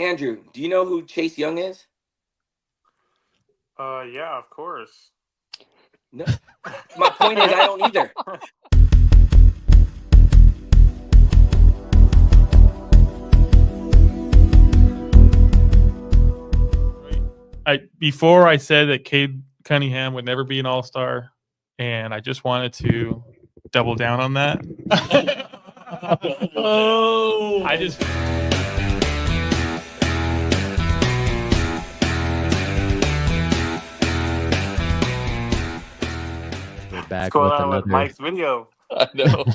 Andrew, do you know who Chase Young is? Yeah, of course. No. My point is, I don't either. Before I said that Cade Cunningham would never be an All-Star, and I just wanted to double down on that. Oh, I just we're back What's going with on with another. Mike's video? I know.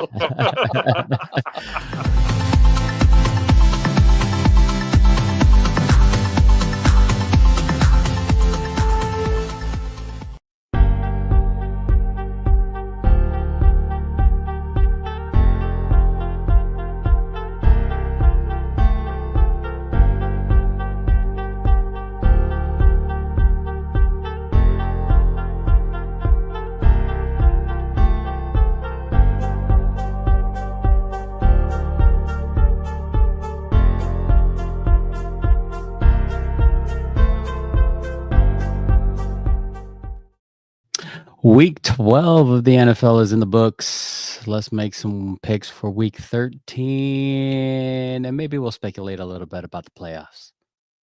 Week 12 of the NFL is in the books. Let's make some picks for week 13, and maybe we'll speculate a little bit about the playoffs.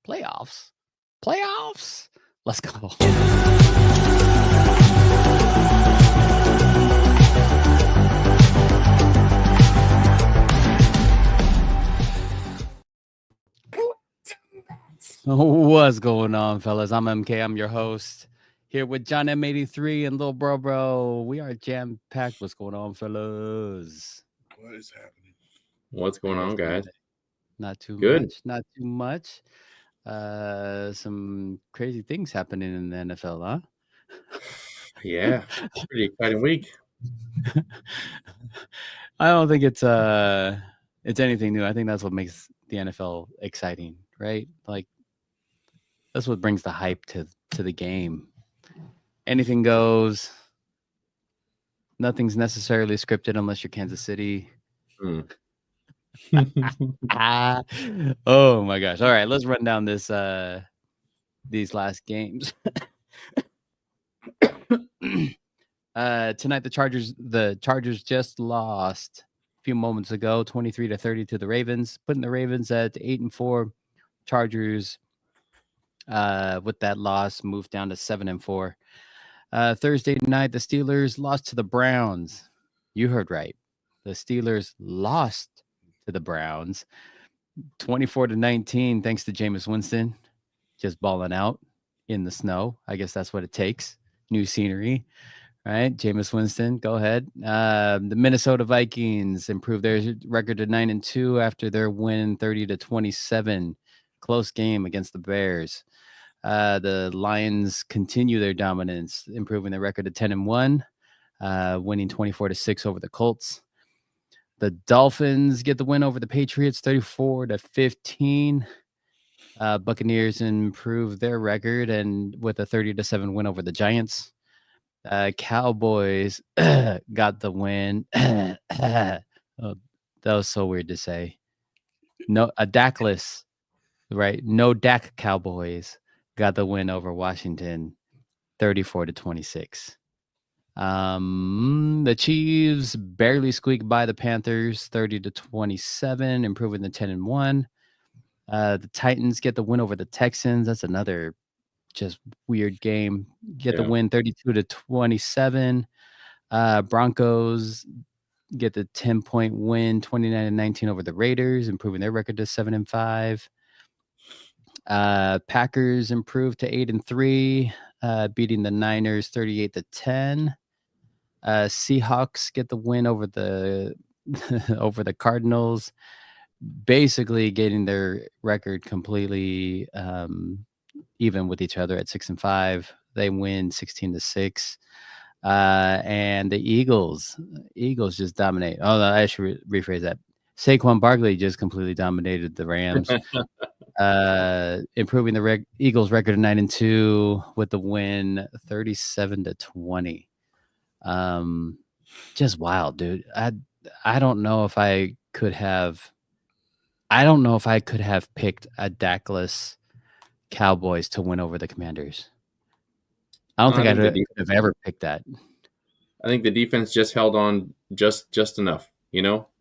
Playoffs. Let's go. What's going on, fellas? I'm MK. I'm your host. Here with John M83 and Lil Bro. We are jam-packed. What's going on, fellas? What is happening? What's going on, guys? Not too Good. much. Not too much. Some crazy things happening in the NFL, huh? Yeah, pretty exciting week. I don't think it's anything new. I think that's what makes the NFL exciting, right? Like that's what brings the hype to the game. Anything goes. Nothing's necessarily scripted unless you're Kansas City. Oh my gosh. All right, let's run down this these last games. Tonight the Chargers just lost a few moments ago, 23-30 to the Ravens, putting the Ravens at 8-4. Chargers with that loss moved down to 7-4. Thursday night, the Steelers lost to the Browns. You heard right. The Steelers lost to the Browns 24-19, thanks to Jameis Winston just balling out in the snow. I guess that's what it takes. New scenery. Right, Jameis Winston, go ahead. The Minnesota Vikings improved their record to 9-2 after their win 30-27. Close game against the Bears. The Lions continue their dominance, improving their record to 10-1, winning 24-6 over the Colts. The Dolphins get the win over the Patriots, 34-15. Buccaneers improve their record and with a 30-7 win over the Giants. Cowboys got the win. Oh, that was so weird to say. No, a Dakless, right? No Dak Cowboys got the win over Washington, 34-26. The Chiefs barely squeaked by the Panthers, 30-27, improving the 10-1. The Titans get the win over the Texans. That's another just weird game. Get the win 32-27. Broncos get the 10-point win 29-19 over the Raiders, improving their record to 7-5. Packers improved to 8-3, beating the Niners 38-10. Seahawks get the win over the over the Cardinals, basically getting their record completely even with each other at 6-5. They win 16-6. And the Eagles just dominate. Oh, I should rephrase that. Saquon Barkley just completely dominated the Rams, improving the Eagles' record to 9-2 with the win 37-20. Just wild, dude. I don't know if I could have. I don't know if I could have picked a Dakless Cowboys to win over the Commanders. I don't think I think I'd have ever picked that. I think the defense just held on just enough,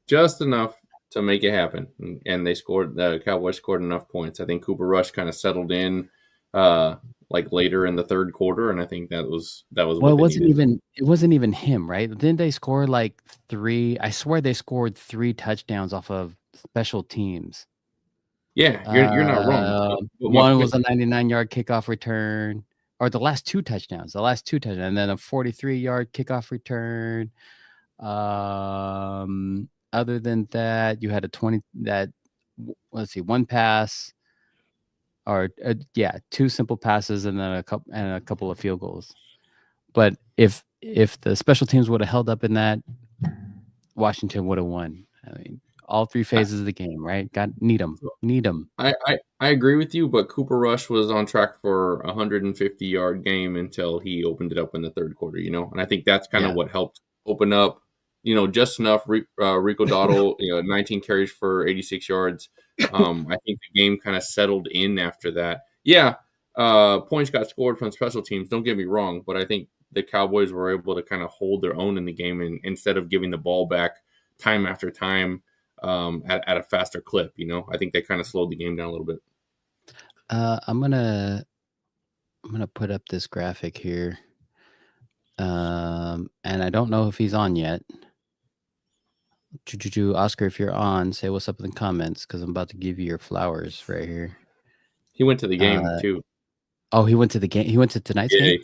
just enough to make it happen, and they scored. The Cowboys scored enough points. I think Cooper Rush kind of settled in, like later in the third quarter, and I think that was Well, what they needed. it wasn't even him, right? Didn't they score like 3? I swear they scored 3 touchdowns off of special teams. Yeah, you're not wrong. But my One point, was a 99-yard kickoff return, or the last 2 touchdowns, and then a 43-yard kickoff return. Other than that, you had let's see, 1 pass, or 2 simple passes, and then a couple of field goals. But if the special teams would have held up in that, Washington would have won. I mean, all 3 phases of the game, right? Need them. I agree with you, but Cooper Rush was on track for a 150-yard game until he opened it up in the third quarter, and I think that's kind of what helped open up, just enough. Rico Dottle, 19 carries for 86 yards. I think the game kind of settled in after that. Yeah, points got scored from special teams. Don't get me wrong, but I think the Cowboys were able to kind of hold their own in the game, and instead of giving the ball back time after time, at a faster clip. I think they kind of slowed the game down a little bit. I'm gonna put up this graphic here, and I don't know if he's on yet. Oscar, if you're on, say what's up in the comments, because I'm about to give you your flowers right here. He went to the game too. Oh, he went to the game. He went to tonight's game.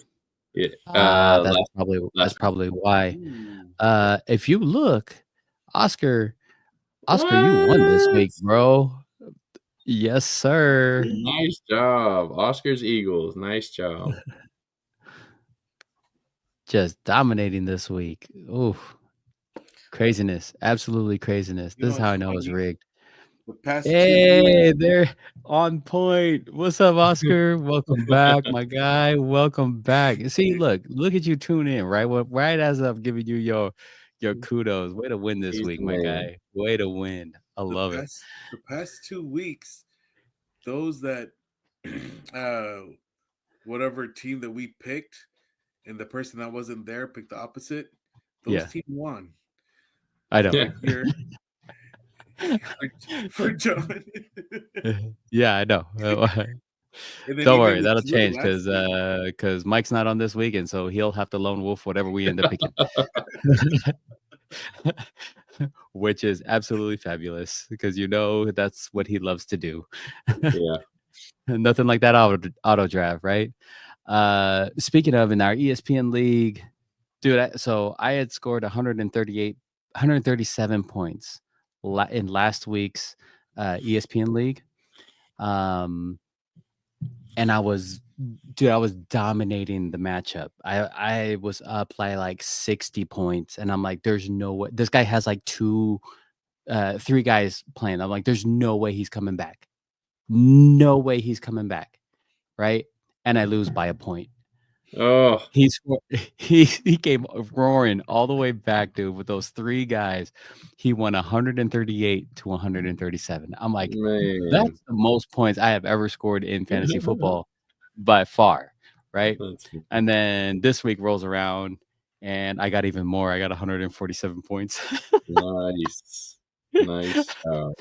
Yeah. That's probably why. If you look, Oscar, you won this week, bro. Yes, sir. Nice job, Oscar's Eagles. Nice job. Just dominating this week. Ooh, craziness! Absolutely craziness. This is how I know it's rigged. Hey, they're on point. What's up, Oscar? Welcome back, my guy. Welcome back. See, look at you tune in, right? Right as I'm giving you your kudos. Way to win this week, my guy. Way to win. I love it. The past 2 weeks, those that whatever team that we picked and the person that wasn't there picked the opposite, those teams won. I know. For John. Yeah, I know. Don't worry, that'll change because Mike's not on this weekend, so he'll have to lone wolf whatever we end up picking. Which is absolutely fabulous because that's what he loves to do. Yeah. Nothing like that auto draft, right? Speaking of, in our ESPN league, dude, so I had scored 137 points in last week's ESPN league. And I was dominating the matchup. I was up by like 60 points, and I'm like, there's no way. This guy has like 3 guys playing. I'm like, there's no way he's coming back. No way he's coming back, right? And I lose by a point. Oh, he came roaring all the way back, dude. With those 3 guys, he won 138 to 137. I'm like, man, that's the most points I have ever scored in fantasy football by far, right? And then this week rolls around, and I got even more. I got 147 points. Nice job.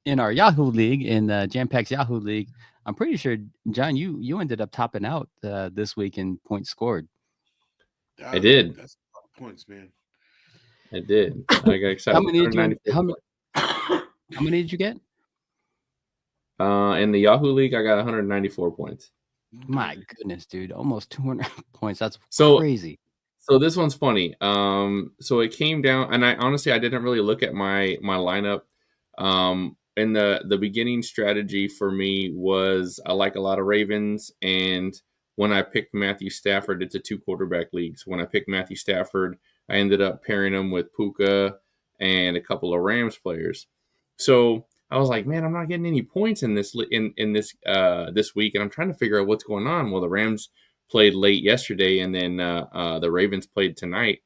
In our Yahoo League, in the Jam Packs Yahoo League, I'm pretty sure, John, you ended up topping out this week in points scored. I did. That's a lot of points, man. I did. I got excited. How many did you get? In the Yahoo League, I got 194 points. My goodness, dude. Almost 200 points. That's crazy. So this one's funny. So it came down, and I didn't really look at my lineup. And the beginning strategy for me was I like a lot of Ravens, and when I picked Matthew Stafford, it's a 2 quarterback league. So when I picked Matthew Stafford, I ended up pairing him with Puka and a couple of Rams players. So I was like, man, I'm not getting any points in this week, and I'm trying to figure out what's going on. Well, the Rams played late yesterday, and then the Ravens played tonight.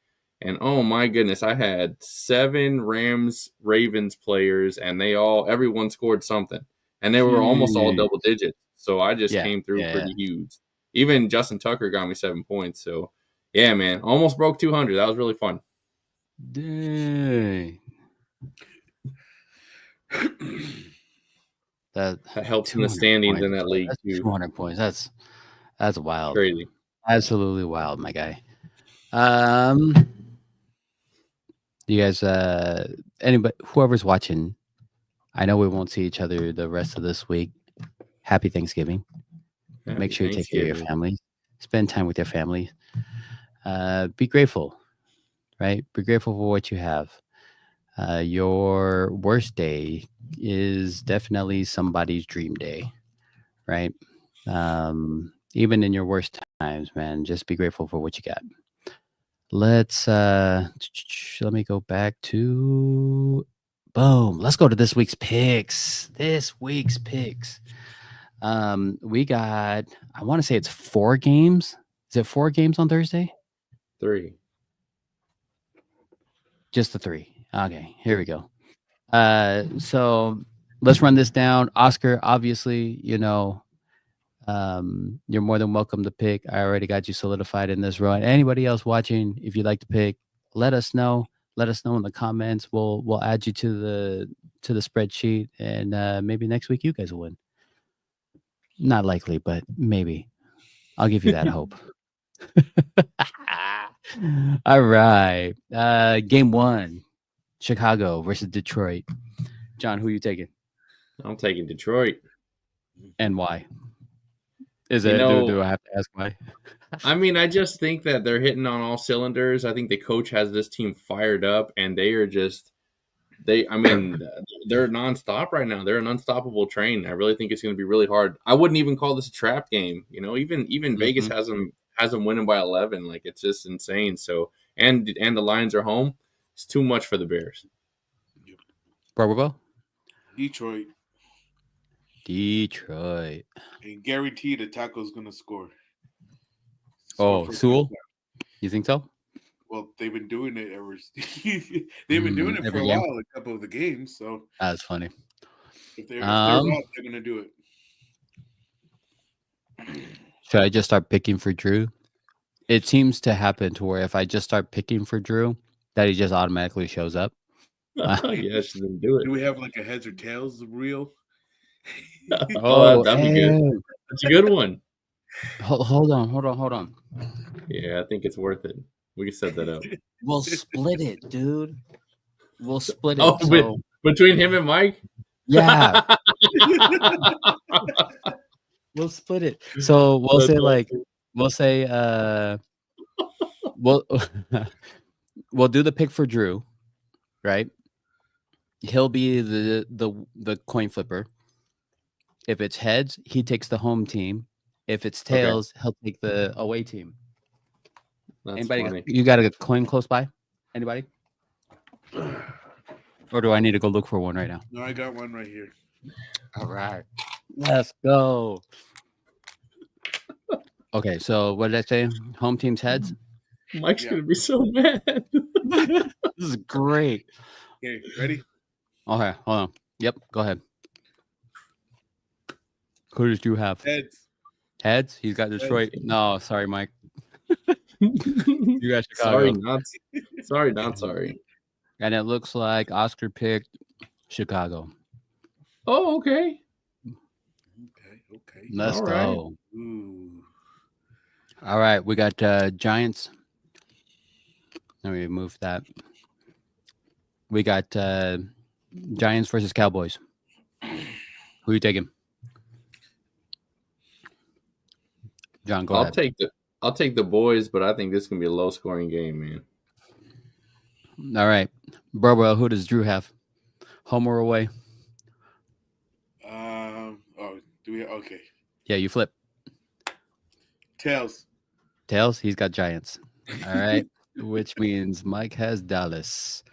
And oh my goodness, I had 7 Rams-Ravens players, and everyone scored something. And they were almost all double digits. So I just came through pretty huge. Even Justin Tucker got me 7 points. So yeah, man, almost broke 200. That was really fun. Dang. That helps in the standings in that league too. 200 points. That's wild. Crazy. Absolutely wild, my guy. You guys, anybody, whoever's watching, I know we won't see each other the rest of this week. Happy Thanksgiving. Make sure you take care of your family. Spend time with your family. Be grateful, right? Be grateful for what you have. Your worst day is definitely somebody's dream day, right? Even in your worst times, man, just be grateful for what you got. Let me go back to boom. Let's go to this week's picks. We got, I want to say it's 4 games. Is it 4 games on Thursday? 3. Just the 3. Okay, here we go. So let's run this down. Oscar, obviously, you're more than welcome to pick. I already got you solidified in this run. Anybody else watching, if you'd like to pick, let us know. Let us know in the comments. We'll add you to the spreadsheet, and maybe next week you guys will win. Not likely, but maybe. I'll give you that hope. All right. Game 1, Chicago versus Detroit. John, who are you taking? I'm taking Detroit. And why? Is it? Do I have to ask why? I mean, I just think that they're hitting on all cylinders. I think the coach has this team fired up, and they are they're nonstop right now. They're an unstoppable train. I really think it's going to be really hard. I wouldn't even call this a trap game. Even Vegas has them winning by 11. Like, it's just insane. So, and the Lions are home. It's too much for the Bears. Probable? Detroit. And guaranteed a Taco's going to score. Sewell? You think so? Well, they've been doing it they've been doing it for a while, a couple of the games. So that's funny. If they're not, they're going to do it. Should I just start picking for Drew? It seems to happen to where if I just start picking for Drew, that he just automatically shows up. Yes, then do it. Do we have like a heads or tails reel? That'd be good. That's a good one. Hold on. Yeah, I think it's worth it. We can set that up. We'll split it, dude. We'll split it. Between him and Mike? Yeah. We'll split it. So we'll say we'll do the pick for Drew, right? He'll be the coin flipper. If it's heads, he takes the home team. If it's tails, he'll take the away team. That's Anybody? funny. You got a coin close by? Anybody? Or do I need to go look for one right now? No, I got one right here. All right. Let's go. Okay, so what did I say? Home team's heads? Mike's going to be so mad. This is great. Okay, ready? Okay, hold on. Yep, go ahead. Who does Drew have? Heads? He's got Detroit. No, sorry, Mike. You got Chicago. Sorry, not sorry. And it looks like Oscar picked Chicago. Oh, okay. Okay. Let's go. All right, we got Giants. Let me move that. We got Giants versus Cowboys. Who are you taking? John, go ahead. I'll take the boys, but I think this is gonna be a low scoring game, man. All right, Barbara, who does Drew have? Home or away? Do we? Okay. Yeah, you flip. Tails. He's got Giants. All right, which means Mike has Dallas.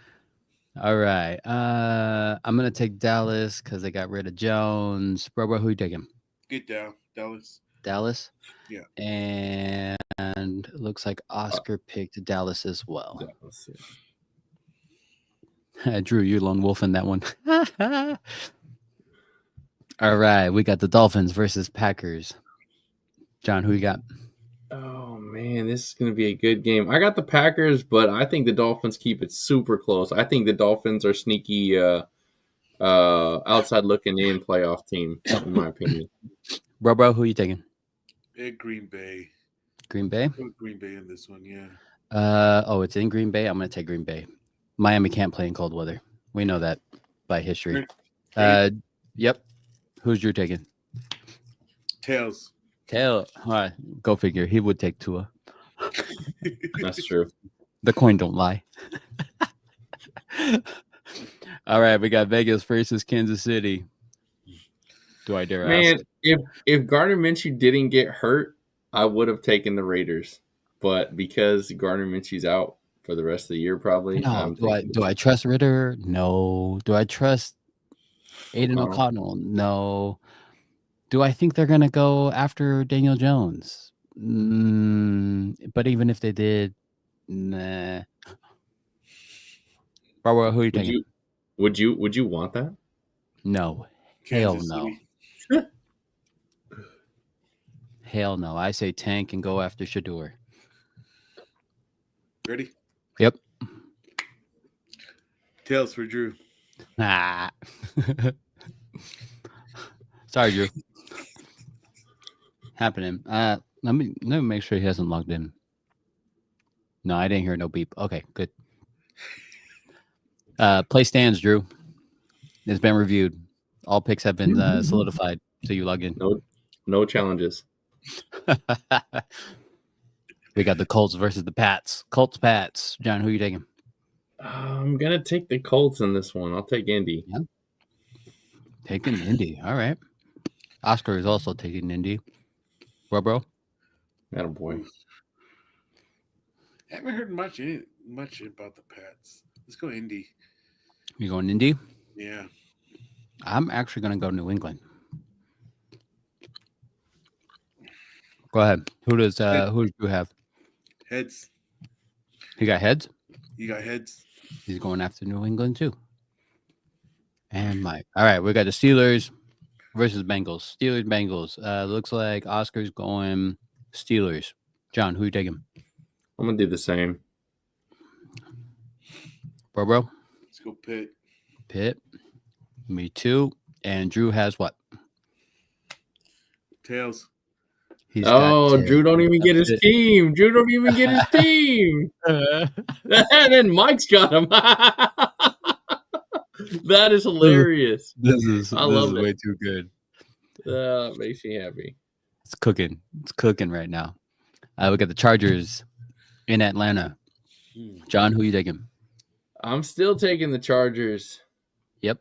All right, I'm gonna take Dallas because they got rid of Jones. Barbara, who you taking? Get down, Dallas. Dallas. Yeah. And And it looks like Oscar picked Dallas as well. Drew, you lone wolf in that one. All right, we got the Dolphins versus Packers. John, who you got? Oh man, this is going to be a good game. I got the Packers, but I think the Dolphins keep it super close. I think the Dolphins are sneaky, outside looking in playoff team, in my opinion. Bro, who you taking? Green Bay. Green Bay? Green Bay in this one, yeah. Oh, it's in Green Bay. I'm going to take Green Bay. Miami can't play in cold weather. We know that by history. Yep. Who's Drew taking? Tails. All right, go figure. He would take Tua. That's true. The coin don't lie. All right, we got Vegas versus Kansas City. Do I dare ask? Man, if Gardner Minshew didn't get hurt, I would have taken the Raiders. But because Gardner Minshew's out for the rest of the year, probably. No. Do I trust Ritter? No. Do I trust Aiden O'Connell? No. Do I think they're going to go after Daniel Jones? But even if they did, nah. Barbara, who are you taking? Would you want that? No. Kansas Hell no. City. Hell no. I say tank and go after Shador. Ready? Yep. Tails for Drew. Ah. Sorry, Drew. Happening. Let me make sure he hasn't logged in. No, I didn't hear no beep. Okay, good. Play stands, Drew. It's been reviewed. All picks have been solidified. So you log in. No challenges. We got the Colts versus the Pats. Colts, Pats. John, who are you taking? I'm gonna take the Colts in this one. I'll take Indy. Yeah. Taking Indy. All right. Oscar is also taking Indy. Bro. Attaboy. I haven't heard much about the Pats. Let's go Indy. You going Indy? Yeah. I'm actually going to go New England. Go ahead. Who does you have? Heads. He got heads? You got heads. He's going after New England too. And Mike. All right, we got the Steelers versus Bengals. Bengals. Looks like Oscar's going Steelers. John, who you taking? I'm gonna do the same. Bro. Let's go Pitt. Pitt. Me too. And Drew has what? Tails. Drew don't even get his team. Drew don't even get his team. And then Mike's got him. That is hilarious. I love it. Way too good. Makes me happy. It's cooking. It's cooking right now. We got the Chargers in Atlanta. John, who you taking? I'm still taking the Chargers. Yep.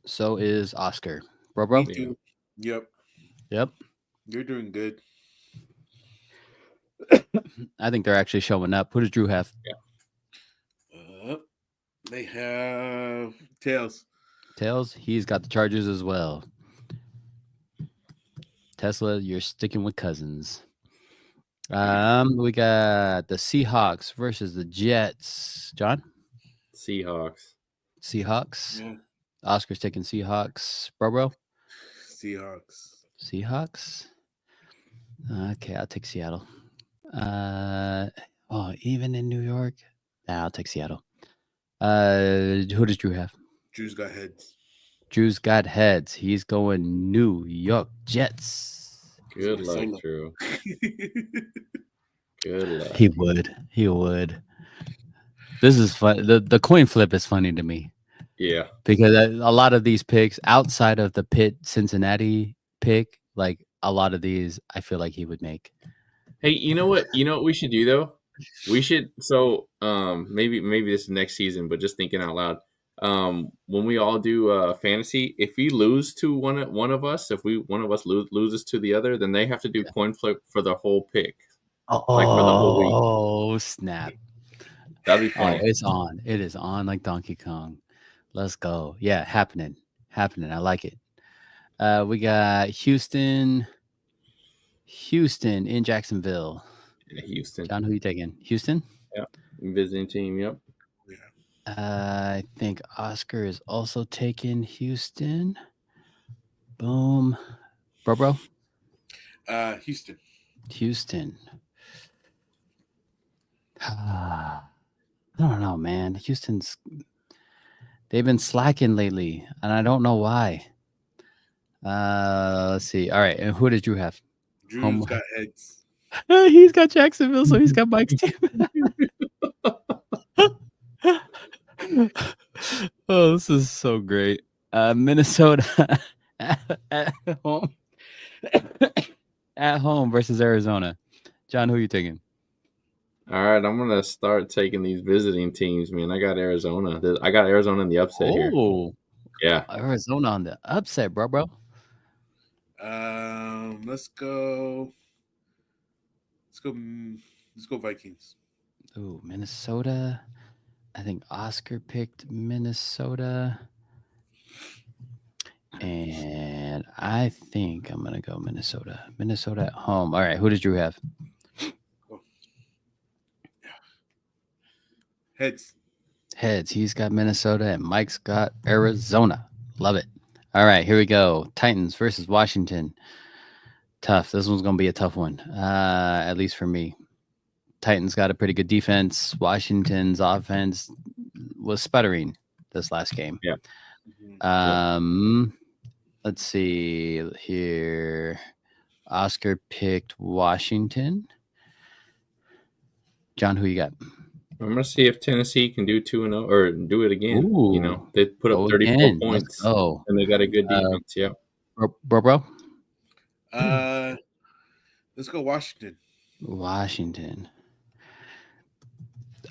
So is Oscar. Bro. Yep. You're doing good. I think they're actually showing up. Who does Drew have? Yeah. They have Tails. He's got the Chargers as well. Tesla, you're sticking with Cousins. We got the Seahawks versus the Jets. John? Seahawks. Yeah. Oscar's taking Seahawks. Bro? Seahawks. Okay, I'll take Seattle. Even in New York? Nah, I'll take Seattle. Who does Drew have? Drew's got heads. He's going New York Jets. Good luck, Drew. Good luck. He would. This is fun. The coin flip is funny to me. Yeah. Because a lot of these picks, outside of the Pitt Cincinnati pick, like a lot of these, I feel like he would make. Hey, you know what we should do though? We should maybe this is next season, but just thinking out loud. When we all do fantasy, if we lose to one of us, one of us loses to the other, then they have to do coin flip for the whole pick. For the whole week. Oh snap! That'd be fun. It's on. It is on like Donkey Kong. Let's go. Yeah, happening. I like it. We got Houston Houston in Jacksonville. Yeah, Houston. John, who you taking? Houston? Yeah. Visiting team, yep. I think Oscar is also taking Houston. Boom. Bro. Houston. Houston. I don't know, man. They've been slacking lately, and I don't know why. Let's see. All right, and who did Drew have? Drew's got heads. He's got Jacksonville, so he's got Mike's team. Oh, this is so great. Minnesota at home. At home versus Arizona. John, who are you taking? All right, I'm gonna start taking these visiting teams, man. I got Arizona. I got Arizona in the upset here. Oh, yeah, Arizona on the upset, bro. Let's go. Let's go Vikings. Ooh, Minnesota. I think Oscar picked Minnesota. And I think I'm going to go Minnesota. Minnesota at home. All right. Who did Drew have? Heads. He's got Minnesota and Mike's got Arizona. Love it. All right. Here we go. Titans versus Washington. Tough. This one's going to be a tough one, at least for me. Titans got a pretty good defense. Washington's offense was sputtering this last game. Yeah. Let's see here. Oscar picked Washington. John, who you got? I'm gonna see if Tennessee can do 2-0 or do it again. Ooh, you know, they put up 34 points. And they got a good defense. Yeah. Bro. Let's go Washington. Washington.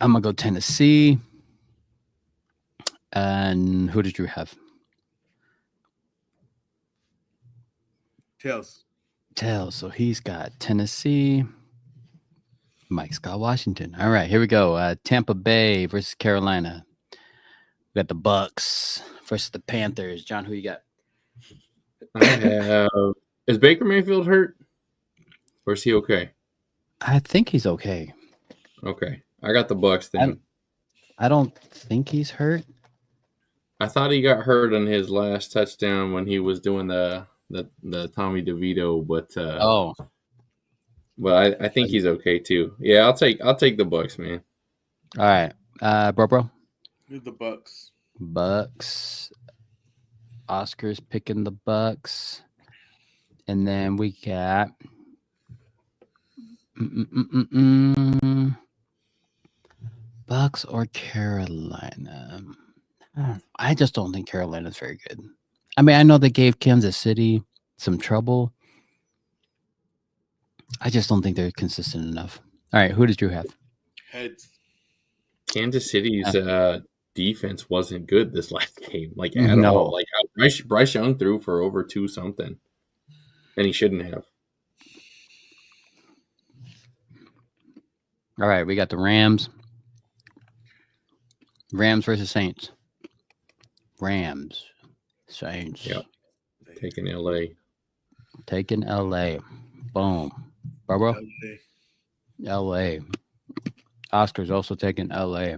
I'm gonna go Tennessee. And who did you have? Tails. So he's got Tennessee. Mike's got Washington. All right, here we go. Tampa Bay versus Carolina. We got the Bucks versus the Panthers. John, who you got? I have. Is Baker Mayfield hurt? Or is he okay? I think he's okay. Okay. I got the Bucks then. I don't think he's hurt. I thought he got hurt on his last touchdown when he was doing the Tommy DeVito, but but I think he's okay too. Yeah, I'll take the Bucks, man. All right, bro. The Bucks. Bucks. Oscar's picking the Bucks, and then we got Bucks or Carolina. I just don't think Carolina's very good. I mean, I know they gave Kansas City some trouble. I just don't think they're consistent enough. All right, who did you have? Heads. Kansas City's defense wasn't good this last game, like at all. Like Bryce Young threw for over 2 something, and he shouldn't have. All right, we got the Rams. Rams versus Saints. Saints. Yep. Taking LA. Boom. Barbara? LA. Oscar's also taking LA.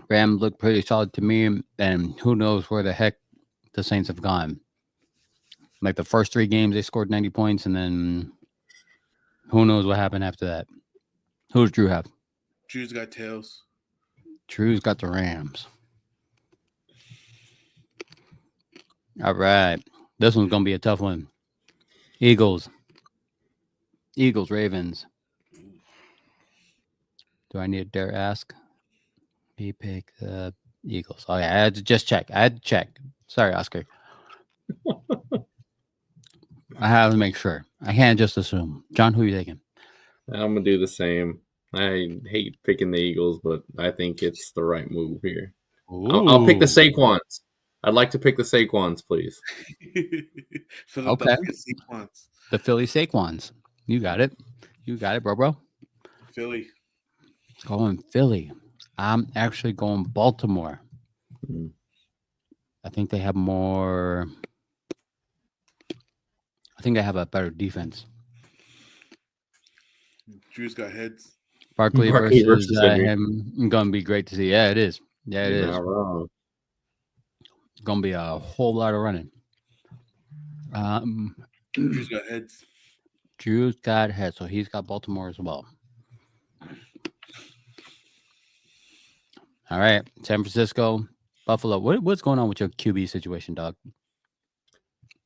Rams look pretty solid to me, and who knows where the heck the Saints have gone. Like the first 3 games, they scored 90 points, and then who knows what happened after that. Who does Drew have? Drew's got Tails. Drew's got the Rams. All right. This one's going to be a tough one. Eagles, Ravens. Do I need to dare ask? He picked the Eagles. Oh, yeah. I had to just check. Sorry, Oscar. I have to make sure. I can't just assume. John, who are you taking? I'm going to do the same. I hate picking the Eagles, but I think it's the right move here. I'll pick the Saquons. I'd like to pick the Saquons, please. Okay. The Philly Saquons. You got it, bro. Philly. Going Philly. I'm actually going Baltimore. Mm-hmm. I think they have more. I think they have a better defense. Drew's got heads. Barkley Barkley versus versus Henry. him. Going to be great to see. Yeah, it is. Yeah, it You're is. not wrong. Going to be a whole lot of running. Drew's got heads. Drew's got heads, so he's got Baltimore as well. All right, San Francisco, Buffalo. What's going on with your QB situation, dog?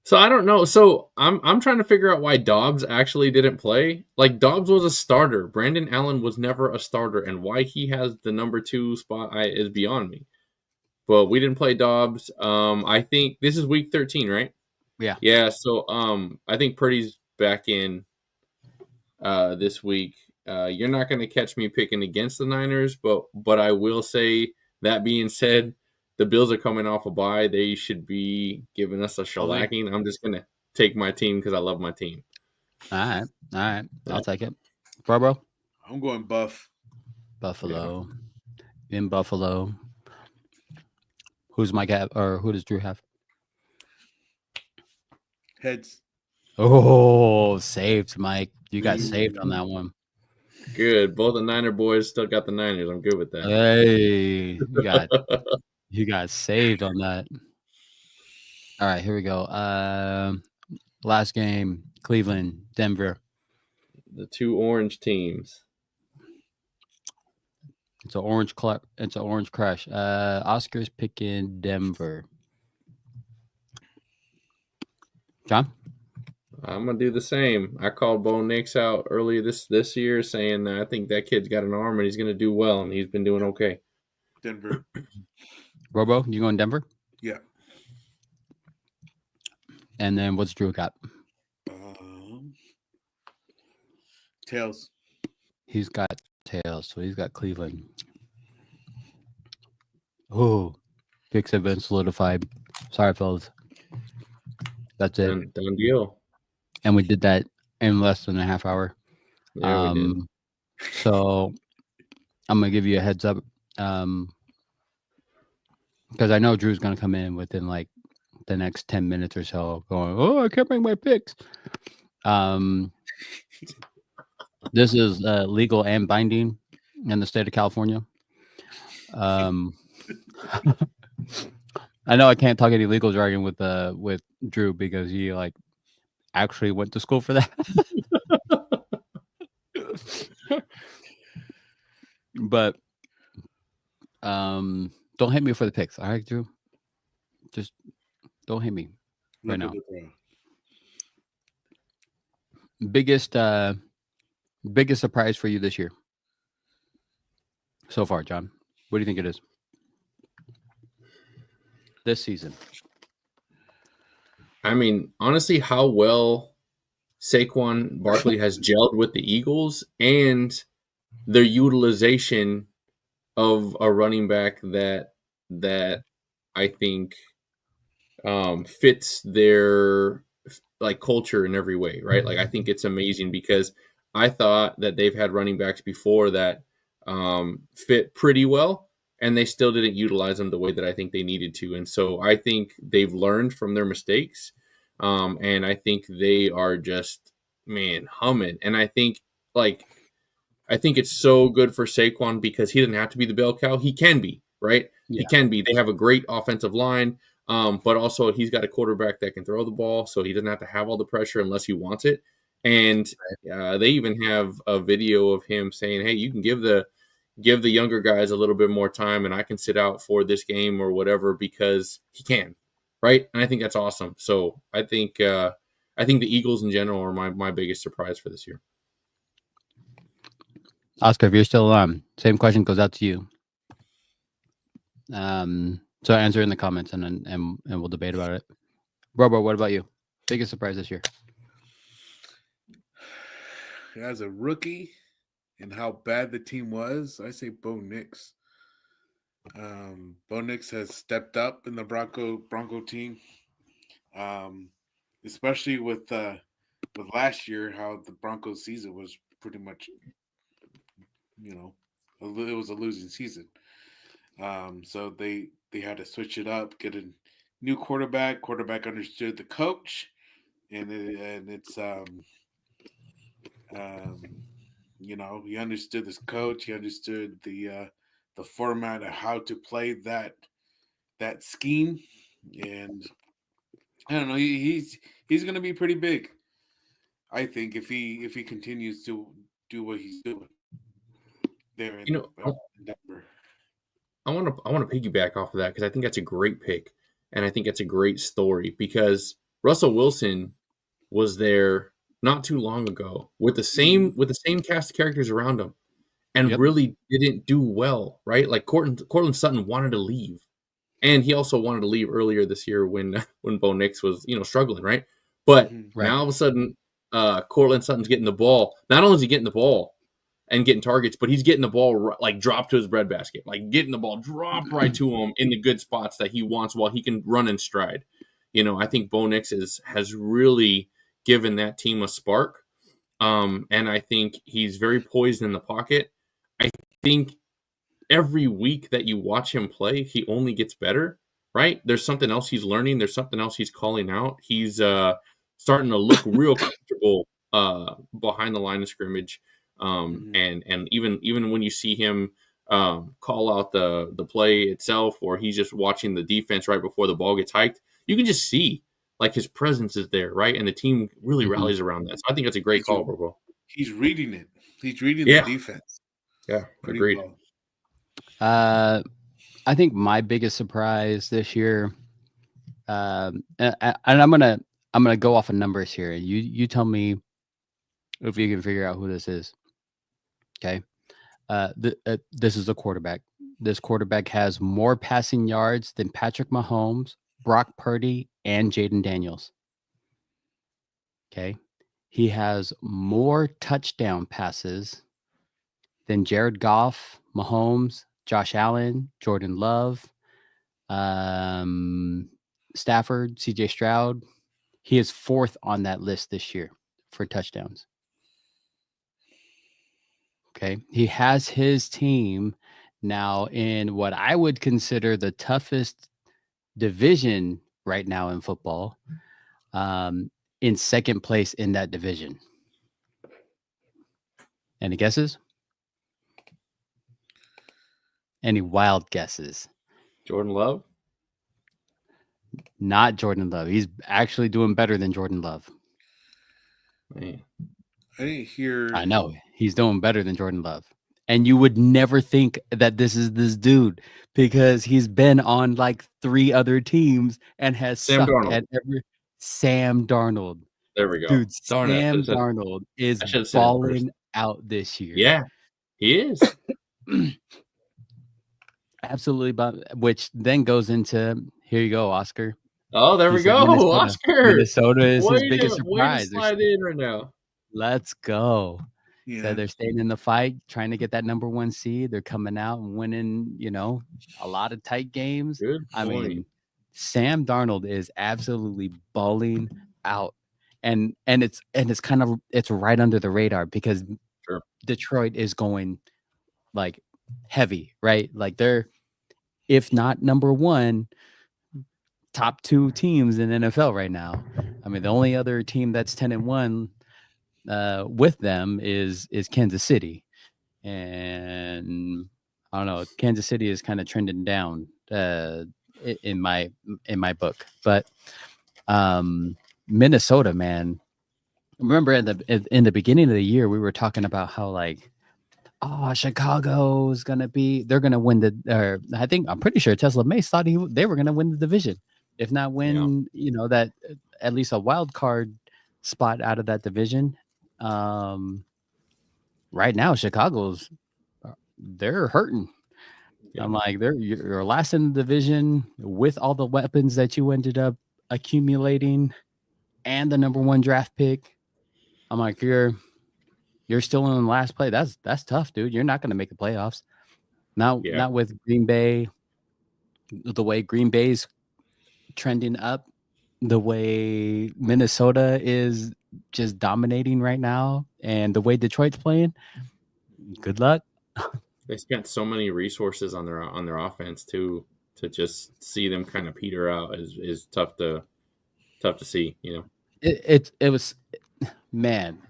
So I don't know. So I'm trying to figure out why Dobbs actually didn't play. Like Dobbs was a starter. Brandon Allen was never a starter, and why he has the number 2 spot is beyond me. But we didn't play Dobbs. I think this is week 13, right? Yeah. Yeah. So I think Purdy's back in this week. You're not going to catch me picking against the Niners, but I will say, that being said, the Bills are coming off a bye. They should be giving us a shellacking. I'm just going to take my team because I love my team. All right. I'll take it. Bro. I'm going Buff. Buffalo. Yeah. In Buffalo. Who's Mike have, or who does Drew have? Heads. Oh, saved, Mike. You got saved on that one. Good. Both the Niner boys still got the Niners. I'm good with that. Hey, you got saved on that. All right, here we go. Last game, Cleveland, Denver. The 2 orange teams. It's an orange crush. Oscar's picking Denver. John? I'm gonna do the same. I called Bo Nix out earlier this year, saying I think that kid's got an arm and he's gonna do well, and he's been doing okay. Denver. Robo, you going Denver? Yeah. And then what's Drew got? Tails. He's got tails, so he's got Cleveland. Oh, picks have been solidified. Sorry, fellas. That's it. Done deal. And we did that in less than a half hour. Yeah, we did. So I'm gonna give you a heads up. Because I know Drew's gonna come in within like the next 10 minutes or so, going, "Oh, I can't bring my picks." This is legal and binding in the state of California. I know I can't talk any legal jargon with Drew because he like actually went to school for that. But don't hit me for the picks, all right, Drew? Just don't hit me right now. Biggest surprise for you this year so far, John? What do you think it is this season? I mean, honestly, how well Saquon Barkley has gelled with the Eagles and their utilization of a running back that I think fits their like culture in every way, right? Like I think it's amazing because I thought that they've had running backs before that fit pretty well, and they still didn't utilize them the way that I think they needed to. And so I think they've learned from their mistakes, and I think they are just humming. And I think it's so good for Saquon because he doesn't have to be the bell cow. He can be, right? Yeah. He can be. They have a great offensive line, but also he's got a quarterback that can throw the ball, so he doesn't have to have all the pressure unless he wants it. And they even have a video of him saying, "Hey, you can give the younger guys a little bit more time, and I can sit out for this game or whatever because he can." Right? And I think that's awesome. So I think the Eagles in general are my biggest surprise for this year. Oscar, if you're still on, same question goes out to you. So answer in the comments and we'll debate about it. Robo, what about you? Biggest surprise this year? As a rookie and how bad the team was, I say Bo Nix. Bo Nix has stepped up in the Bronco team, especially with last year, how the Broncos season was pretty much, it was a losing season. So they had to switch it up, get a new quarterback. Quarterback understood the coach, and it's He understood this coach. He understood the format of how to play that scheme, and I don't know. He's going to be pretty big. I think if he continues to do what he's doing there You in know, Denver. I want to piggyback off of that because I think that's a great pick, and I think it's a great story because Russell Wilson was there not too long ago with the same cast of characters around him, and Yep. really didn't do well, right? Like Cortland Sutton wanted to leave, and he also wanted to leave earlier this year when Bo Nix was struggling, right? But Right. now all of a sudden, Cortland Sutton's getting the ball. Not only is he getting the ball and getting targets, but he's getting the ball like dropped to his breadbasket, like getting the ball dropped right to him in the good spots that he wants while he can run in stride. I think Bo Nix has really given that team a spark, and I think he's very poised in the pocket. I think every week that you watch him play, he only gets better, right? There's something else he's learning. There's something else he's calling out. He's starting to look real comfortable behind the line of scrimmage. And even when you see him call out the play itself, or he's just watching the defense right before the ball gets hiked, you can just see like his presence is there, right? And the team really rallies around that. So I think that's a great call, bro. He's reading it. He's reading the defense. Yeah, pretty agreed. well. I think my biggest surprise this year, and I'm gonna go off of numbers here. You tell me if you can figure out who this is. Okay, this is a quarterback. This quarterback has more passing yards than Patrick Mahomes, Brock Purdy, and Jaden Daniels. Okay, he has more touchdown passes than Jared Goff, Mahomes, Josh Allen, Jordan Love, Stafford, CJ Stroud. He is fourth on that list this year for touchdowns. Okay. He has his team now in what I would consider the toughest division right now in football, in second place in that division. Any guesses? Any wild guesses? Jordan Love? Not Jordan Love. He's actually doing better than Jordan Love. Man. I didn't hear. I know. He's doing better than Jordan Love. And you would never think that this is this dude because he's been on like 3 other teams and has Sam sucked Darnold. at every. Sam Darnold. There we go. Dude, Darn it. Sam Darnold is I should've said it balling out this year. Yeah, he is. Absolutely. Which then goes into, here you go, Oscar. Oh, there He we said go. Minnesota. Oscar. Minnesota is his Way biggest to surprise. slide in right now. Let's go. Yeah. So they're staying in the fight, trying to get that number 1 seed. They're coming out and winning, a lot of tight games. Good I point. mean, Sam Darnold is absolutely balling out. And it's kind of, it's right under the radar because Sure. Detroit is going like heavy, right? Like they're, if not number 1, top 2 teams in NFL right now. I mean, the only other team that's 10-1 with them is Kansas City, and I don't know. Kansas City is kind of trending down in my book, but Minnesota, man. Remember in the beginning of the year, we were talking about how like, Chicago's they're gonna win I'm pretty sure Tesla Mace thought they were gonna win the division, if not win, that at least a wild card spot out of that division. Right now, Chicago's they're hurting. Yeah. I'm like, you're last in the division with all the weapons that you ended up accumulating and the number 1 draft pick. I'm like, you're still in the last play. That's tough, dude. You're not going to make the playoffs. Not with Green Bay. The way Green Bay's trending up, the way Minnesota is just dominating right now, and the way Detroit's playing. Good luck. They spent so many resources on their offense too. To just see them kind of peter out is tough to see. It was, man.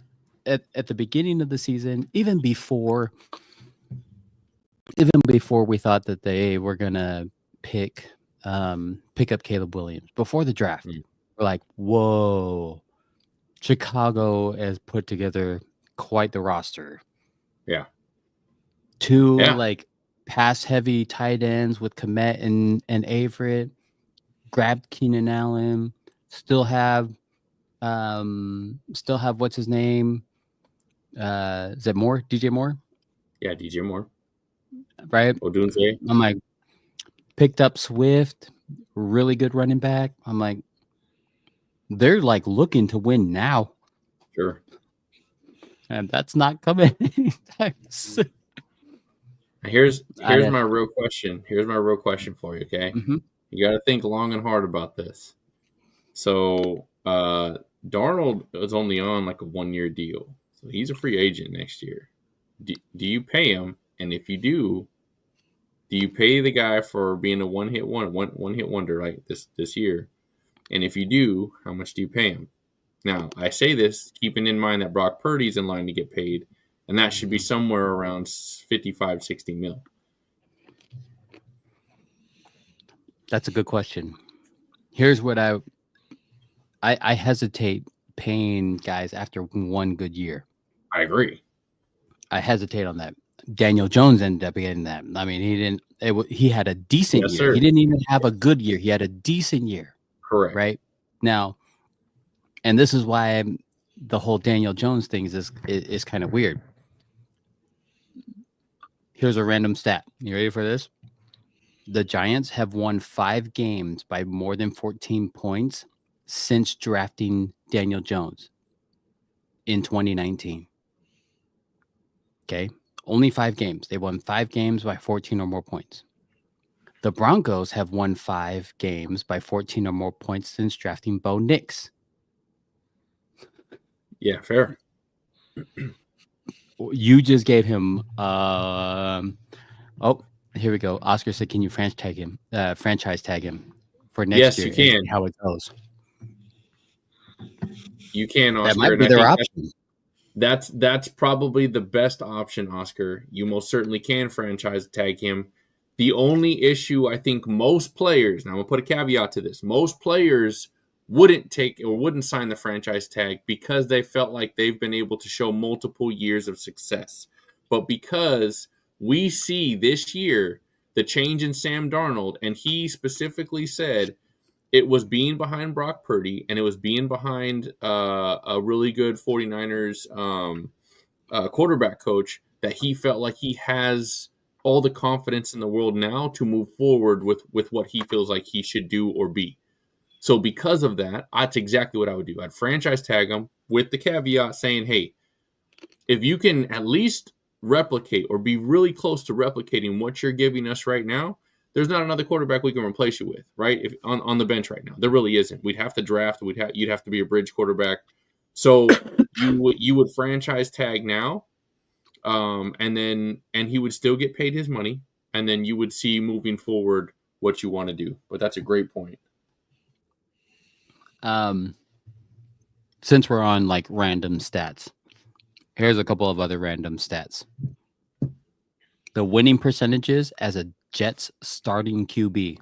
at the beginning of the season, even before we thought that they were gonna pick up Caleb Williams before the draft, we're like, whoa, Chicago has put together quite the roster. Yeah. Two Yeah. like pass heavy tight ends with Komet and Averett, grabbed Keenan Allen, still have what's his name? Is it Moore? DJ Moore? Yeah, DJ Moore. Right? Odunze. I'm like, picked up Swift, really good running back. I'm like, they're like looking to win now. Sure. And that's not coming anytime soon. Here's my real question. Here's my real question for you, okay? Mm-hmm. You got to think long and hard about this. So, Darnold is only on like a 1-year deal. So he's a free agent next year. Do you pay him? And if you do you pay the guy for being a one hit wonder, right? This year. And if you do, how much do you pay him? Now, I say this keeping in mind that Brock Purdy's in line to get paid, and that should be somewhere around 55, 60 mil. That's a good question. Here's what I hesitate paying guys after one good year. I agree. I hesitate on that. Daniel Jones ended up getting that. I mean, he had a decent year. Sir. He didn't even have a good year. He had a decent year. Correct. Right now, and this is why the whole Daniel Jones thing is kind of weird. Here's a random stat. You ready for this? The Giants have won 5 games by more than 14 points since drafting Daniel Jones in 2019. Okay. Only 5 games. They won 5 games by 14 or more points. The Broncos have won 5 games by 14 or more points since drafting Bo Nix. Yeah, fair. You just gave him here we go. Oscar said, can you franchise tag him for next year? Yes, you can. How it goes. You can, Oscar. That might be their option. That's probably the best option, Oscar. You most certainly can franchise tag him. The only issue I think most players, now I'm going to put a caveat to this, most players wouldn't take or wouldn't sign the franchise tag because they felt like they've been able to show multiple years of success. But because we see this year the change in Sam Darnold, and he specifically said it was being behind Brock Purdy and it was being behind a really good 49ers quarterback coach, that he felt like he has all the confidence in the world now to move forward with what he feels like he should do or be. So because of that, that's exactly what I would do. I'd franchise tag him with the caveat saying, hey, if you can at least replicate or be really close to replicating what you're giving us right now, there's not another quarterback we can replace you with, right? If on the bench right now, there really isn't. We'd have to draft. You'd have to be a bridge quarterback. So you would franchise tag now, and he would still get paid his money, and then you would see moving forward what you want to do. But that's a great point. Since we're on like random stats, here's a couple of other random stats. The winning percentages as a Jets starting QB.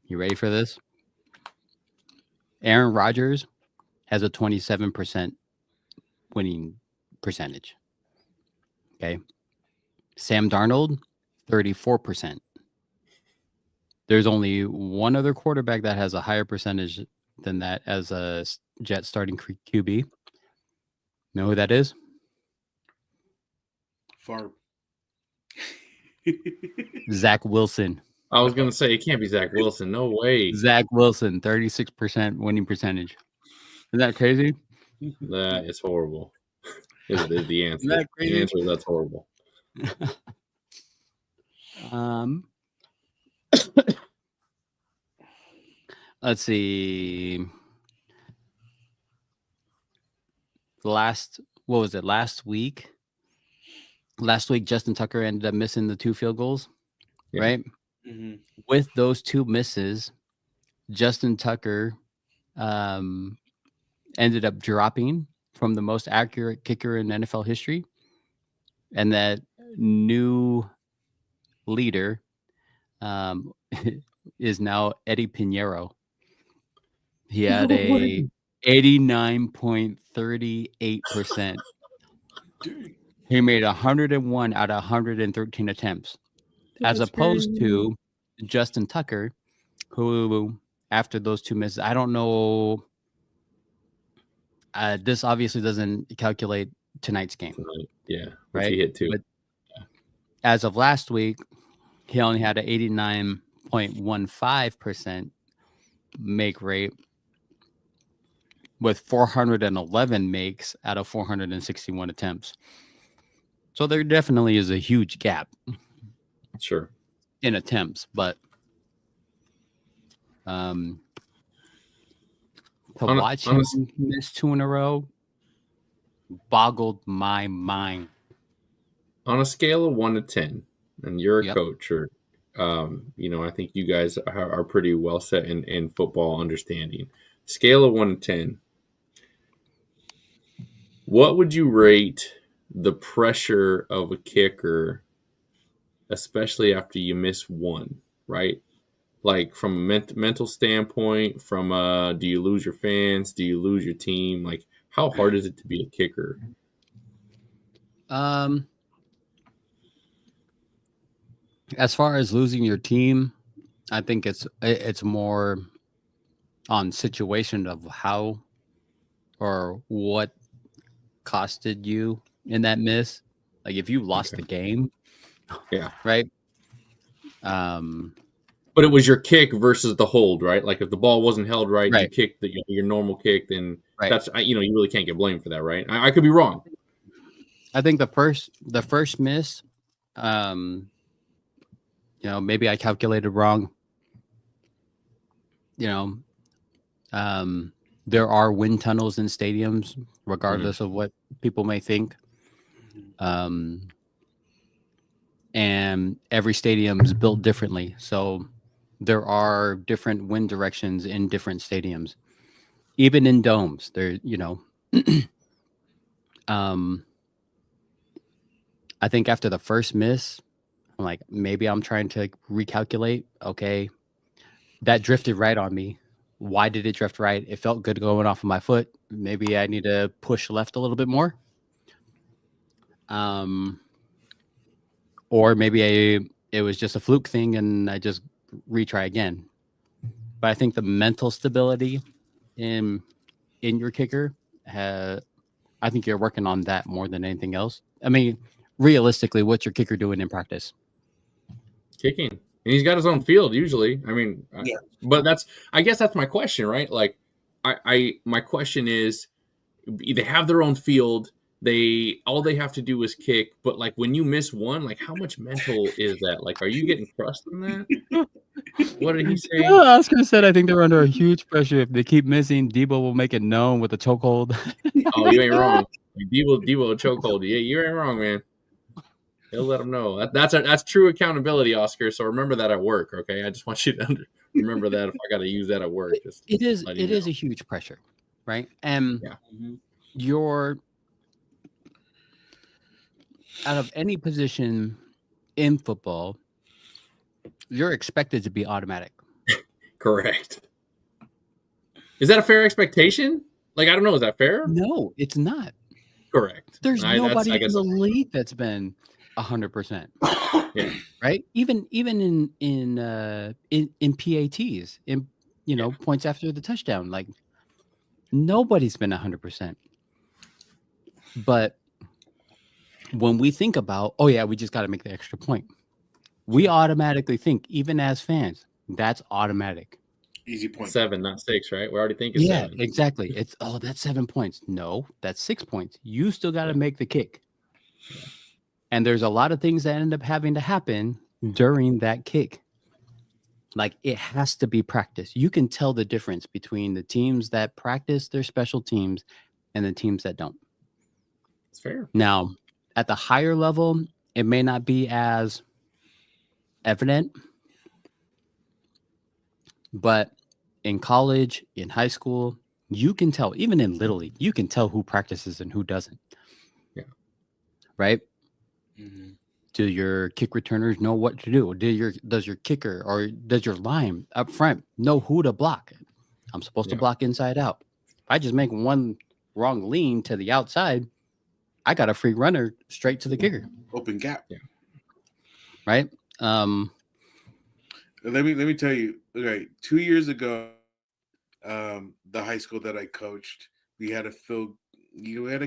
You ready for this? Aaron Rodgers has a 27% winning percentage. Okay. Sam Darnold, 34%. There's only one other quarterback that has a higher percentage than that as a Jet starting QB. Know who that is? Favre. Zach Wilson. I was going to say, it can't be Zach Wilson. No way. Zach Wilson, 36% winning percentage. Isn't that crazy? That is horrible. Is the answer. Isn't that crazy? The answer is that's horrible. Let's see. Last week? Last week, Justin Tucker ended up missing the 2 field goals, right? Mm-hmm. With those 2 misses, Justin Tucker ended up dropping from the most accurate kicker in NFL history. And that new leader is now Eddie Pinheiro. He had a 89.38%. He made 101 out of 113 attempts, as opposed to Justin Tucker, who after those two misses, I don't know. This obviously doesn't calculate tonight's game. Yeah, right. He hit too. But as of last week, he only had an 89.15% make rate with 411 makes out of 461 attempts. So there definitely is a huge gap. Sure. In attempts, but to watch him miss 2 in a row boggled my mind. On a scale of 1 to 10, and you're a coach, or I think you guys are pretty well set in football understanding. Scale of 1 to 10, what would you rate the pressure of a kicker, especially after you miss one, right? Like from a mental standpoint, from do you lose your fans? Do you lose your team? Like, how hard is it to be a kicker? As far as losing your team, I think it's more on situation of how or what costed you in that miss. Like if you lost the game, right? But it was your kick versus the hold, right? Like if the ball wasn't held right, you kicked your normal kick, then that's you really can't get blamed for that, right? I could be wrong. I think the first miss, maybe I calculated wrong. There are wind tunnels in stadiums, regardless of what people may think. And every stadium is built differently. So there are different wind directions in different stadiums, even in domes. I think after the first miss, I'm like, maybe I'm trying to recalculate. Okay, that drifted right on me. Why did it drift right? It felt good going off of my foot. Maybe I need to push left a little bit more. Or maybe it was just a fluke thing and I just retry again. But I think the mental stability in your kicker, I think you're working on that more than anything else. I mean, realistically, what's your kicker doing in practice? Kicking. And he's got his own field usually. I mean, but I guess that's my question, right? Like, my question is, they have their own field. All they have to do is kick. But like when you miss one, like how much mental is that? Like, are you getting crushed on that? What did he say? Oscar said, I think they're under a huge pressure. If they keep missing, Debo will make it known with a chokehold. Oh, you ain't wrong. Debo chokehold. Yeah, you ain't wrong, man. He'll let them know. That's true accountability, Oscar. So remember that at work, okay? I just want you to remember that if I got to use that at work. It is a huge pressure, right? And you're out of any position in football, you're expected to be automatic. Correct. Is that a fair expectation? Like, I don't know. Is that fair? No, it's not. Correct. There's nobody in the league that's been 100%. Yeah. Right. Even in PATs, in points after the touchdown, like nobody's been 100%. But when we think about, we just got to make the extra point, we automatically think, even as fans, that's automatic. Easy point. 7, not 6, right? We already think it's 7. Yeah, exactly. It's that's 7 points. No, that's 6 points. You still got to make the kick. Yeah. And there's a lot of things that end up having to happen during that kick. Like it has to be practiced. You can tell the difference between the teams that practice their special teams and the teams that don't. It's fair. Now, at the higher level, it may not be as evident, but in college, in high school, you can tell, even in Little League, you can tell who practices and who doesn't. Yeah. Right? Mm-hmm. Do your kick returners know what to do? Does your kicker or does your line up front know who to block? I'm supposed to block inside out. If I just make one wrong lean to the outside, I got a free runner straight to the kicker. Open gap. Yeah. Right? Let me tell you. Okay, 2 years ago, the high school that I coached, we had a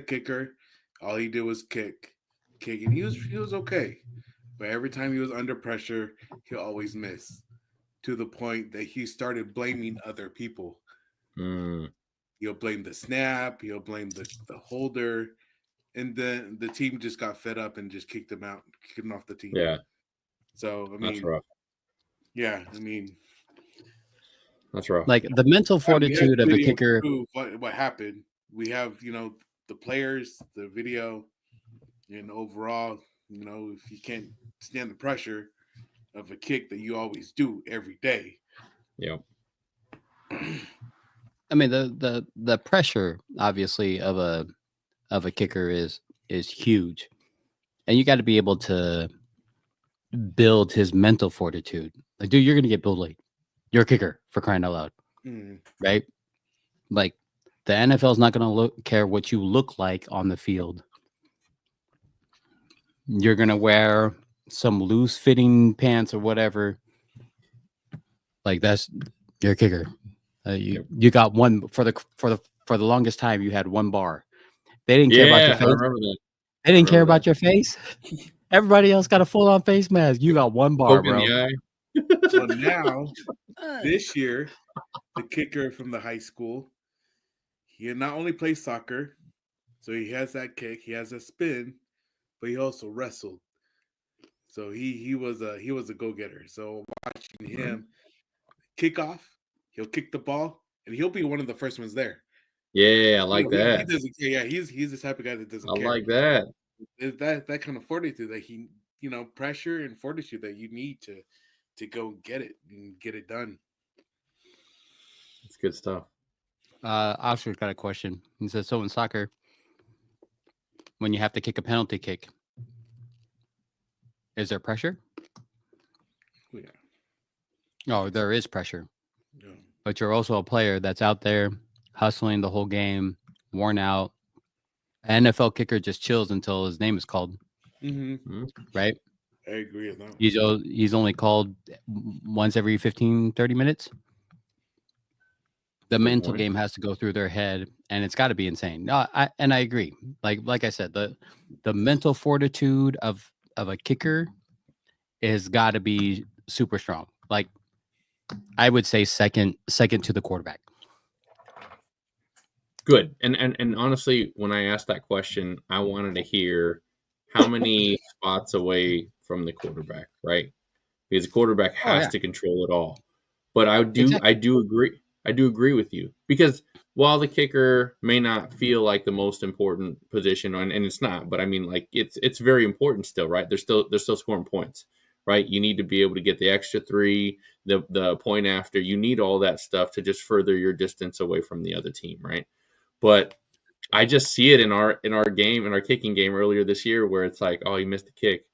kicker. All he did was kick, and he was okay. But every time he was under pressure, he'll always miss, to the point that he started blaming other people. He'll blame the snap, he'll blame the holder, and then the team just got fed up and just kicked him out, kicked him off the team. Yeah. So I mean, That's rough. Yeah, I mean, that's rough. Like the mental fortitude of a kicker. What happened? We have, the players, the video, and overall, if you can't stand the pressure of a kick that you always do every day. Yeah. I mean, the pressure obviously of a kicker is huge, and you got to be able to build his mental fortitude. Like, dude, you're gonna get bullied. You're a kicker, for crying out loud, right? Like, the NFL is not gonna care what you look like on the field. You're gonna wear some loose fitting pants or whatever. Like, that's your kicker. You got one for the longest time. You had one bar. They didn't care about your face. I remember that. They didn't care about your face. Everybody else got a full on face mask. You got one bar, bro. So now, this year, the kicker from the high school, he not only plays soccer, so he has that kick, he has a spin, but he also wrestled. So he was a go-getter. So watching him kick off, he'll kick the ball, and he'll be one of the first ones there. Yeah, I like that. He doesn't care. Yeah, he's the type of guy that doesn't care. I like that. It's that kind of fortitude that he, pressure and fortitude that you need to go get it and get it done. It's good stuff. Oscar's got a question. He says, so in soccer, when you have to kick a penalty kick, is there pressure? Yeah. Oh, there is pressure. Yeah. But you're also a player that's out there hustling the whole game, worn out. An NFL kicker just chills until his name is called. Mm-hmm. Right? I agree with that. He's only called once every 15, 30 minutes. The mental game has to go through their head, and it's got to be insane. No, I agree. Like I said, the mental fortitude of a kicker is got to be super strong. Like, I would say second to the quarterback. Good. And honestly, when I asked that question, I wanted to hear how many spots away from the quarterback, right? Because the quarterback has to control it all. But I do agree with you, because while the kicker may not feel like the most important position, and it's not, but I mean, like, it's very important still, right? They're still scoring points, right? You need to be able to get the extra 3, the point after. You need all that stuff to just further your distance away from the other team, right? But I just see it in our game, in our kicking game earlier this year, where it's like, oh, he missed a kick,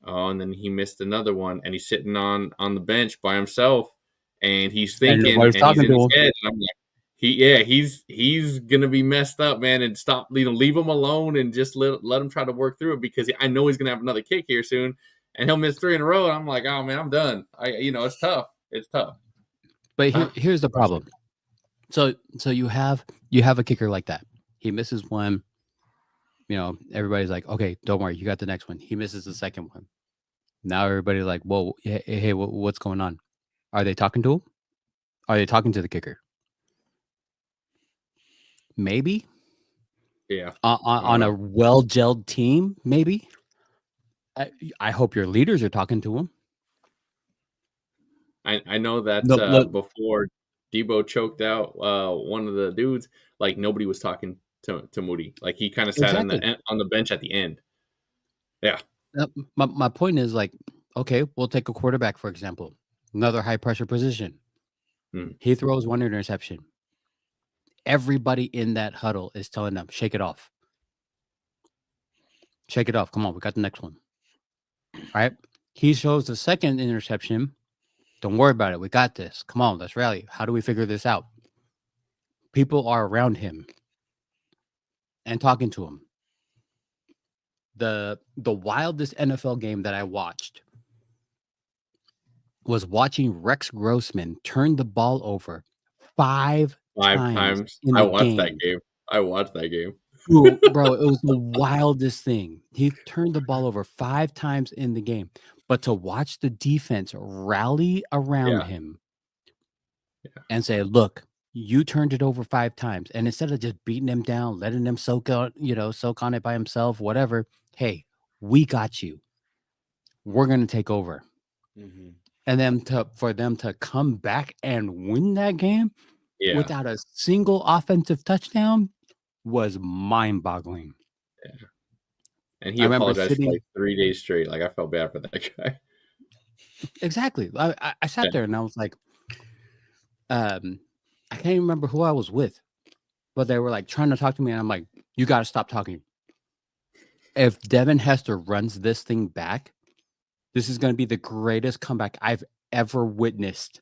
and then he missed another one, and he's sitting on the bench by himself, and he's thinking, and he's in his head, and I'm like, he's gonna be messed up, man, and stop, leave him alone and just let him try to work through it, because I know he's gonna have another kick here soon, and he'll miss 3 in a row, and I'm like, oh man, I'm done. It's tough. It's tough. But here's the problem. So you have a kicker like that. He misses one. Everybody's like, okay, don't worry, you got the next one. He misses the second one. Now everybody's like, whoa, hey, what's going on? Are they talking to him? Are they talking to the kicker? Maybe. Yeah. On a well-gelled team, maybe. I hope your leaders are talking to him. I know that before Debo choked out one of the dudes, like, nobody was talking to Moody. Like, he kind of sat on the bench at the end. Yeah. My point is, like, okay, we'll take a quarterback, for example. Another high-pressure position. He throws one interception. everybody in that huddle is telling them, shake it off. Shake it off. Come on, we got the next one. All right. He shows the second interception. Don't worry about it. We got this. Come on, let's rally. How do we figure this out? People are around him and talking to him. The wildest NFL game that I watched was watching Rex Grossman turn the ball over five times in I the watched game. that game. I watched that game. Bro, it was the wildest thing. He turned the ball over 5 times in the game. But to watch the defense rally around him and say, look, you turned it over 5 times. And instead of just beating him down, letting him soak on it by himself, whatever. Hey, we got you. We're going to take over. Mm-hmm. And then for them to come back and win that game without a single offensive touchdown was mind-boggling. Yeah. And he apologized for like 3 days straight. Like, I felt bad for that guy. Exactly. I sat there and I was like, I can't even remember who I was with, but they were like trying to talk to me, and I'm like, you got to stop talking. If Devin Hester runs this thing back, this is going to be the greatest comeback I've ever witnessed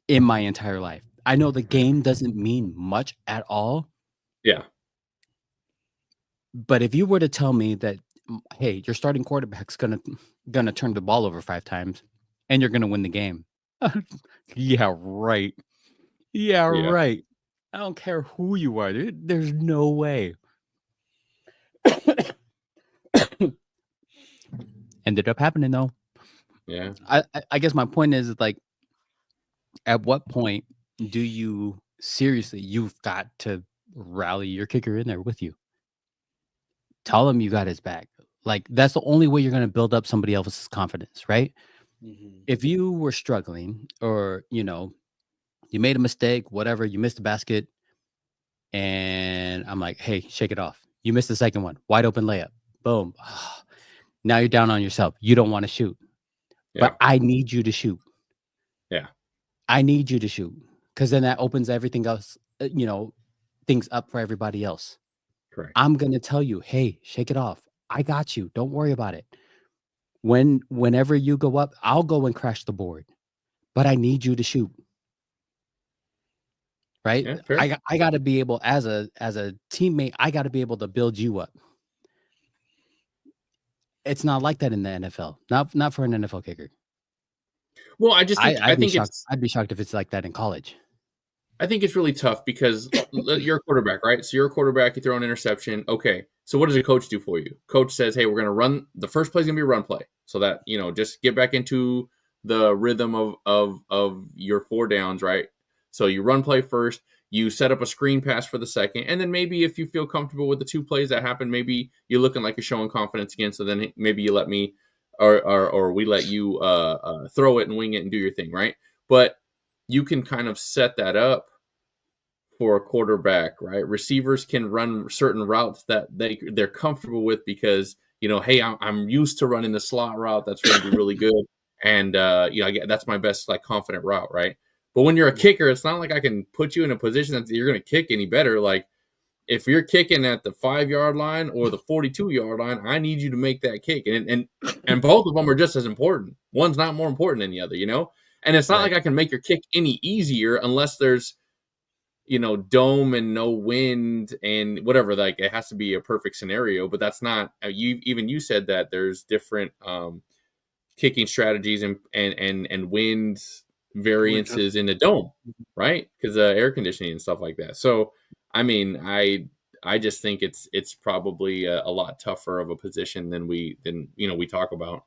in my entire life. I know the game doesn't mean much at all. Yeah. But if you were to tell me that, hey, your starting quarterback's gonna turn the ball over 5 times and you're gonna win the game. Yeah, right. Yeah, right. I don't care who you are. There's no way. Ended up happening though. Yeah. I guess my point is like, at what point do you seriously, you've got to rally your kicker in there with you. Tell him you got his back. Like, that's the only way you're going to build up somebody else's confidence, right? Mm-hmm. If you were struggling or, you made a mistake, whatever, you missed a basket, and I'm like, hey, shake it off. You missed the second one. Wide open layup. Boom. Now you're down on yourself. You don't want to shoot. Yeah. But I need you to shoot. Yeah. I need you to shoot. Because then that opens everything else, things up for everybody else. Correct. I'm going to tell you, hey, shake it off. I got you. Don't worry about it. Whenever you go up, I'll go and crash the board. But I need you to shoot. Right? Yeah, fair. I got to be able, as a teammate, I got to be able to build you up. It's not like that in the NFL. Not for an NFL kicker. Well, I just think I'd be shocked if it's like that in college. I think it's really tough because you're a quarterback, right? So you're a quarterback, you throw an interception. Okay. So what does a coach do for you? Coach says, hey, we're going to run. The first play is going to be a run play. So that, just get back into the rhythm of your 4 downs, right? So you run play first, you set up a screen pass for the second. And then maybe if you feel comfortable with the 2 plays that happen, maybe you're looking like you're showing confidence again. So then maybe you let me, or we let you throw it and wing it and do your thing, right? But you can kind of set that up for a quarterback, right? Receivers can run certain routes that they're comfortable with because, hey, I'm used to running the slot route. That's going to be really good. And, that's my best, like, confident route, right? But when you're a kicker, it's not like I can put you in a position that you're going to kick any better. Like, if you're kicking at the 5-yard line or the 42-yard line, I need you to make that kick. And both of them are just as important. One's not more important than the other, And it's not like I can make your kick any easier unless there's, dome and no wind and whatever. Like, it has to be a perfect scenario, but that's not. You said that there's different kicking strategies and wind variances in the dome, right? Because air conditioning and stuff like that. So, I mean, I just think it's probably a lot tougher of a position than we talk about.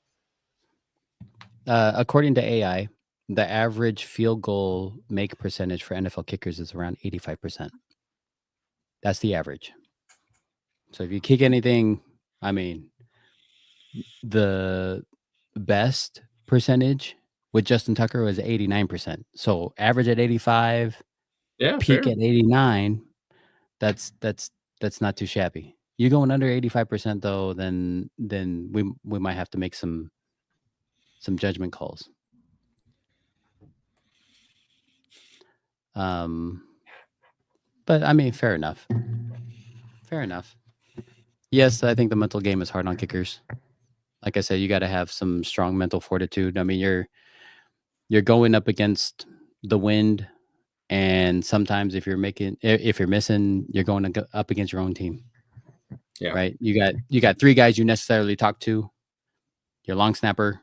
According to AI, the average field goal make percentage for NFL kickers is around 85%. That's the average. So if you kick anything, I mean, the best percentage with Justin Tucker was 89%. So average at 85, peak fair. at 89. That's not too shabby. You going under 85% though, then we might have to make some judgment calls. But I mean, fair enough. Fair enough. Yes, I think the mental game is hard on kickers. Like I said, you got to have some strong mental fortitude. I mean, you're going up against the wind, and sometimes if you're missing, you're going up against your own team. Yeah. Right. You got three guys you necessarily talk to: your long snapper,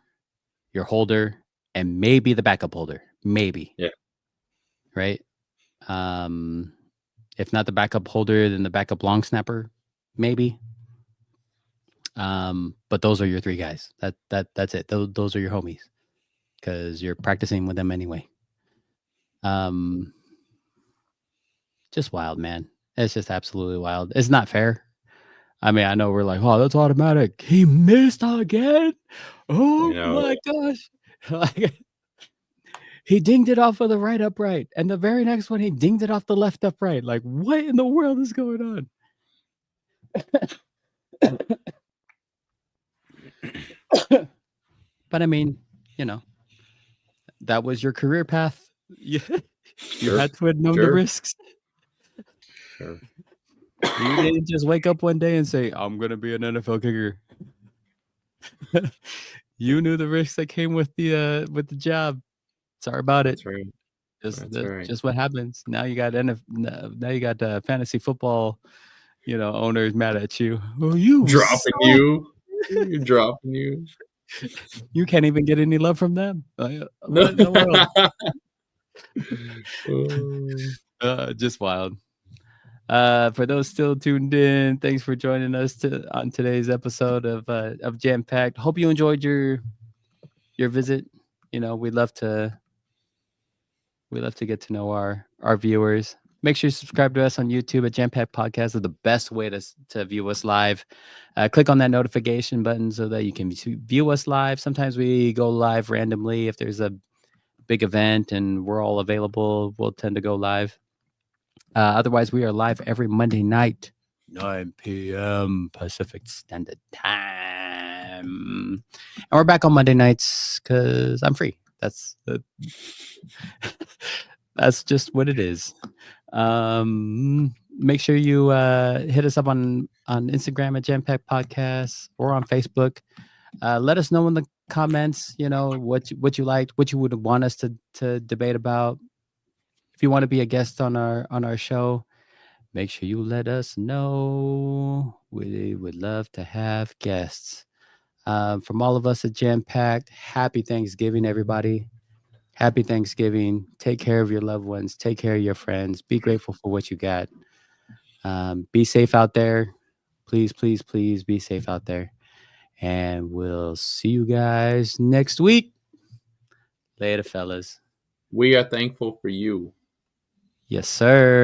your holder, and maybe the backup holder. Maybe. Yeah. Right. If not the backup holder, then the backup long snapper, maybe. But those are your three guys. That's it. Those are your homies, because you're practicing with them anyway. Just wild, man. It's just absolutely wild. It's not fair. I mean, I know we're like, oh, that's automatic. He missed again. Oh my gosh. Like, he dinged it off of the right upright. And the very next one, he dinged it off the left upright. Like, what in the world is going on? But I mean, you know, that was your career path. You had to have known the risks. Sure. You didn't just wake up one day and say, I'm going to be an NFL kicker. You knew the risks that came with the job. Sorry about it. That's right. Just what happens. Now you got fantasy football, owners mad at you. Oh, you dropping you. You're dropping you. You can't even get any love from them. What in the world? Just wild. For those still tuned in, thanks for joining us on today's episode of Jam Packed. Hope you enjoyed your visit. We'd love to get to know our viewers. Make sure you subscribe to us on YouTube at Jam Packed Podcast. Is the best way to view us live. Click on that notification button so that you can view us live. Sometimes we go live randomly. If there's a big event and we're all available, we'll tend to go live. Otherwise, we are live every Monday night, 9 p.m. Pacific Standard Time. And we're back on Monday nights because I'm free. That's just what it is. Make sure you hit us up on Instagram at Jampack Podcast or on Facebook. Let us know in the comments, what you liked, what you would want us to debate about. If you want to be a guest on our show, make sure you let us know. We would love to have guests. From all of us at Jam Packed, happy Thanksgiving, everybody. Happy Thanksgiving. Take care of your loved ones. Take care of your friends. Be grateful for what you got. Be safe out there. Please, please, please be safe out there. And we'll see you guys next week. Later, fellas. We are thankful for you. Yes, sir.